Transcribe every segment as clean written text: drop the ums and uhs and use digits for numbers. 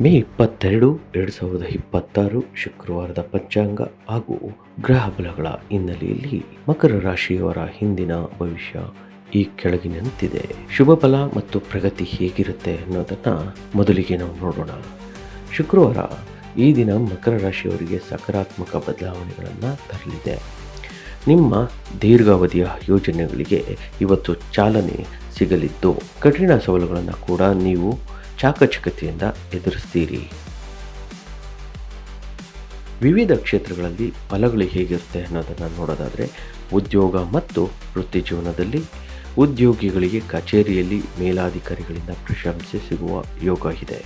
ಮೇ 22, 2026 ಶುಕ್ರವಾರದ ಪಂಚಾಂಗ ಹಾಗೂ ಗ್ರಹ ಬಲಗಳ ಹಿನ್ನೆಲೆಯಲ್ಲಿ ಮಕರ ರಾಶಿಯವರ ಹಿಂದಿನ ಭವಿಷ್ಯ ಈ ಕೆಳಗಿನಂತಿದೆ. ಶುಭ ಫಲ ಮತ್ತು ಪ್ರಗತಿ ಹೇಗಿರುತ್ತೆ ಅನ್ನೋದನ್ನ ಮೊದಲಿಗೆ ನಾವು ನೋಡೋಣ. ಶುಕ್ರವಾರ ಈ ದಿನ ಮಕರ ರಾಶಿಯವರಿಗೆ ಸಕಾರಾತ್ಮಕ ಬದಲಾವಣೆಗಳನ್ನು ತರಲಿದೆ. ನಿಮ್ಮ ದೀರ್ಘಾವಧಿಯ ಯೋಜನೆಗಳಿಗೆ ಇವತ್ತು ಚಾಲನೆ ಸಿಗಲಿದ್ದು, ಕಠಿಣ ಸವಾಲುಗಳನ್ನು ಕೂಡ ನೀವು ಚಾಕಚಕ್ಯತೆಯಿಂದ ಎದುರಿಸ್ತೀರಿ. ವಿವಿಧ ಕ್ಷೇತ್ರಗಳಲ್ಲಿ ಫಲಗಳು ಹೇಗಿರುತ್ತೆ ಅನ್ನೋದನ್ನು ನೋಡೋದಾದರೆ, ಉದ್ಯೋಗ ಮತ್ತು ವೃತ್ತಿ ಜೀವನದಲ್ಲಿ ಉದ್ಯೋಗಿಗಳಿಗೆ ಕಚೇರಿಯಲ್ಲಿ ಮೇಲಾಧಿಕಾರಿಗಳಿಂದ ಪ್ರಶಂಸೆ ಸಿಗುವ ಯೋಗ ಇದೆ.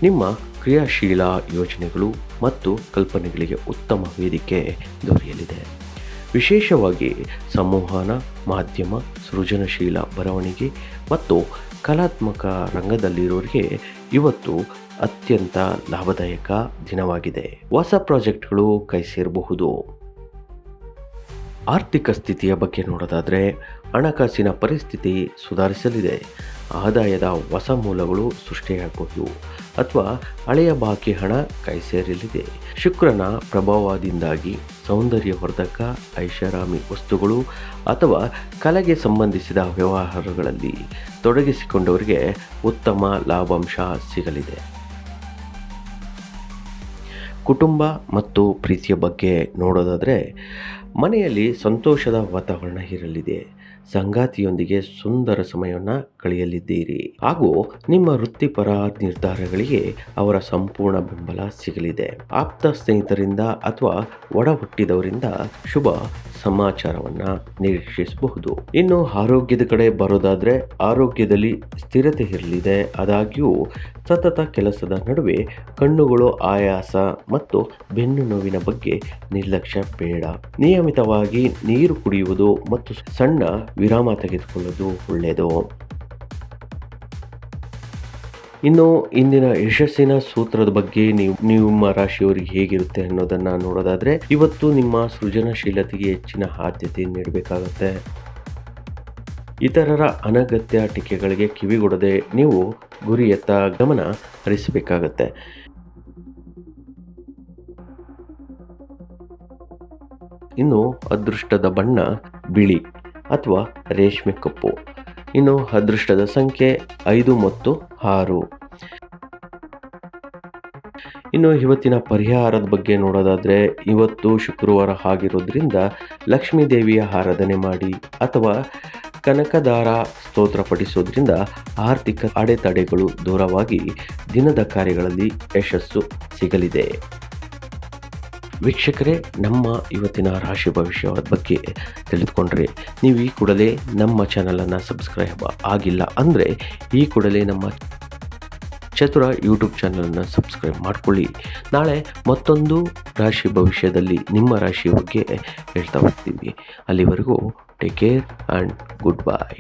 ನಿಮ್ಮ ಕ್ರಿಯಾಶೀಲ ಯೋಜನೆಗಳು ಮತ್ತು ಕಲ್ಪನೆಗಳಿಗೆ ಉತ್ತಮ ವೇದಿಕೆ ದೊರೆಯಲಿದೆ. ವಿಶೇಷವಾಗಿ ಸಂವಹನ ಮಾಧ್ಯಮ, ಸೃಜನಶೀಲ ಬರವಣಿಗೆ ಮತ್ತು ಕಲಾತ್ಮಕ ರಂಗದಲ್ಲಿರೋರಿಗೆ ಇವತ್ತು ಅತ್ಯಂತ ಲಾಭದಾಯಕ ದಿನವಾಗಿದೆ. ಹೊಸ ಪ್ರಾಜೆಕ್ಟ್ಗಳು ಕೈ ಸೇರಬಹುದು. ಆರ್ಥಿಕ ಸ್ಥಿತಿಯ ಬಗ್ಗೆ ನೋಡೋದಾದರೆ, ಹಣಕಾಸಿನ ಪರಿಸ್ಥಿತಿ ಸುಧಾರಿಸಲಿದೆ. ಆದಾಯದ ಹೊಸ ಮೂಲಗಳು ಸೃಷ್ಟಿಯಾಗಬಹುದು ಅಥವಾ ಹಳೆಯ ಬಾಕಿ ಹಣ ಕೈ ಸೇರಲಿದೆ. ಶುಕ್ರನ ಪ್ರಭಾವದಿಂದಾಗಿ ಸೌಂದರ್ಯವರ್ಧಕ, ಐಷಾರಾಮಿ ವಸ್ತುಗಳು ಅಥವಾ ಕಲೆಗೆ ಸಂಬಂಧಿಸಿದ ವ್ಯವಹಾರಗಳಲ್ಲಿ ತೊಡಗಿಸಿಕೊಂಡವರಿಗೆ ಉತ್ತಮ ಲಾಭಾಂಶ ಸಿಗಲಿದೆ. ಕುಟುಂಬ ಮತ್ತು ಪ್ರೀತಿಯ ಬಗ್ಗೆ ನೋಡೋದಾದರೆ, ಮನೆಯಲ್ಲಿ ಸಂತೋಷದ ವಾತಾವರಣ ಇರಲಿದೆ. ಸಂಗಾತಿಯೊಂದಿಗೆ ಸುಂದರ ಸಮಯವನ್ನು ಕಳೆಯಲಿದ್ದೀರಿ ಹಾಗೂ ನಿಮ್ಮ ವೃತ್ತಿಪರ ನಿರ್ಧಾರಗಳಿಗೆ ಅವರ ಸಂಪೂರ್ಣ ಬೆಂಬಲ ಸಿಗಲಿದೆ. ಆಪ್ತ ಸ್ನೇಹಿತರಿಂದ ಅಥವಾ ಒಡ ಹುಟ್ಟಿದವರಿಂದ ಶುಭ ಸಮಾಚಾರವನ್ನು ನಿರೀಕ್ಷಿಸಬಹುದು. ಇನ್ನು ಆರೋಗ್ಯದ ಕಡೆ ಬರೋದಾದರೆ, ಆರೋಗ್ಯದಲ್ಲಿ ಸ್ಥಿರತೆ ಇರಲಿದೆ. ಆದಾಗ್ಯೂ ಸತತ ಕೆಲಸದ ನಡುವೆ ಕಣ್ಣುಗಳು ಆಯಾಸ ಮತ್ತು ಬೆನ್ನು ನೋವಿನ ಬಗ್ಗೆ ನಿರ್ಲಕ್ಷ್ಯ ಬೇಡ. ನಿಯಮಿತವಾಗಿ ನೀರು ಕುಡಿಯುವುದು ಮತ್ತು ಸಣ್ಣ ವಿರಾಮ ತೆಗೆದುಕೊಳ್ಳುವುದು ಒಳ್ಳೆಯದು. ಇನ್ನು ಇಂದಿನ ಯಶಸ್ಸಿನ ಸೂತ್ರದ ಬಗ್ಗೆ ನಿಮ್ಮ ರಾಶಿಯವರಿಗೆ ಹೇಗಿರುತ್ತೆ ಅನ್ನೋದನ್ನು ನೋಡೋದಾದರೆ, ಇವತ್ತು ನಿಮ್ಮ ಸೃಜನಶೀಲತೆಗೆ ಹೆಚ್ಚಿನ ಆದ್ಯತೆ ನೀಡಬೇಕಾಗುತ್ತೆ. ಇತರರ ಅನಗತ್ಯ ಟೀಕೆಗಳಿಗೆ ಕಿವಿಗೊಡದೆ ನೀವು ಗುರಿಯತ್ತ ಗಮನ ಹರಿಸಬೇಕಾಗತ್ತೆ. ಇನ್ನು ಅದೃಷ್ಟದ ಬಣ್ಣ ಬಿಳಿ ಅಥವಾ ರೇಷ್ಮೆ ಕಪ್ಪು. ಇನ್ನು ಅದೃಷ್ಟದ ಸಂಖ್ಯೆ 5 ಮತ್ತು 6. ಇನ್ನು ಇವತ್ತಿನ ಪರಿಹಾರದ ಬಗ್ಗೆ ನೋಡೋದಾದರೆ, ಇವತ್ತು ಶುಕ್ರವಾರ ಆಗಿರೋದ್ರಿಂದ ಲಕ್ಷ್ಮೀ ದೇವಿಯ ಆರಾಧನೆ ಮಾಡಿ ಅಥವಾ ಕನಕದಾರ ಸ್ತೋತ್ರ ಪಠಿಸೋದ್ರಿಂದ ಆರ್ಥಿಕ ಅಡೆತಡೆಗಳು ದೂರವಾಗಿ ದಿನದ ಕಾರ್ಯಗಳಲ್ಲಿ ಯಶಸ್ಸು ಸಿಗಲಿದೆ. ವೀಕ್ಷಕರೇ, ನಮ್ಮ ಇವತ್ತಿನ ರಾಶಿ ಭವಿಷ್ಯದ ಬಗ್ಗೆ ತಿಳಿದುಕೊಂಡ್ರೆ ನೀವು ಈ ಕೂಡಲೇ ನಮ್ಮ ಚಾನಲನ್ನು ಸಬ್ಸ್ಕ್ರೈಬ್ ಆಗಿಲ್ಲ ಅಂದರೆ ಈ ಕೂಡಲೇ ನಮ್ಮ ಚತುರ ಯೂಟ್ಯೂಬ್ ಚಾನಲನ್ನು ಸಬ್ಸ್ಕ್ರೈಬ್ ಮಾಡ್ಕೊಳ್ಳಿ. ನಾಳೆ ಮತ್ತೊಂದು ರಾಶಿ ಭವಿಷ್ಯದಲ್ಲಿ ನಿಮ್ಮ ರಾಶಿಯ ಬಗ್ಗೆ ಹೇಳ್ತಾ ಹೋಗ್ತೀವಿ. ಅಲ್ಲಿವರೆಗೂ take care and good bye.